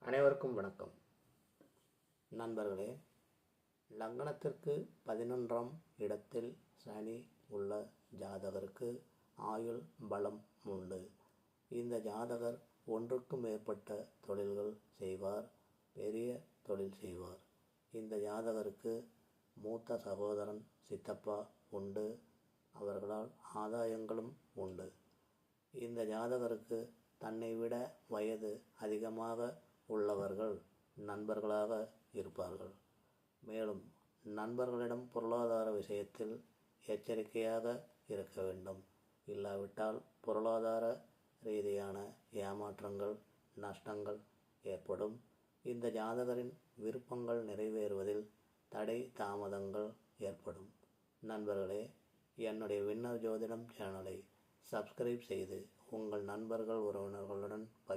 அனைவருக்கும் வணக்கம். நண்பர்களே, லக்னத்திற்கு 11ஆம் இடத்தில் சனி உள்ள ஜாதகருக்கு ஆயுள் பலம் உண்டு. இந்த ஜாதகர் ஒன்றுக்கும் மேற்பட்ட தொழில்கள் செய்வார், பெரிய தொழில் செய்வார். இந்த ஜாதகருக்கு மூத்த சகோதரன், சித்தப்பா உண்டு. அவர்களால் ஆதாயங்களும் உண்டு. இந்த ஜாதகருக்கு தன்னை விட வயது அதிகமாக உள்ளவர்கள் நண்பர்களாக இருப்பார்கள். மேலும் நண்பர்களிடம் பொருளாதார விஷயத்தில் எச்சரிக்கையாக இருக்க வேண்டும். இல்லாவிட்டால் பொருளாதார ரீதியான ஏமாற்றங்கள், நஷ்டங்கள் ஏற்படும். இந்த ஜாதகரின் விருப்பங்கள் நிறைவேறுவதில் தடை தாமதங்கள் ஏற்படும். நண்பர்களே, என்னுடைய வின்னர் ஜோதிடம் சேனலை சப்ஸ்கிரைப் செய்து உங்கள் நண்பர்கள், உறவினர்களுடன் பகிர்ந்து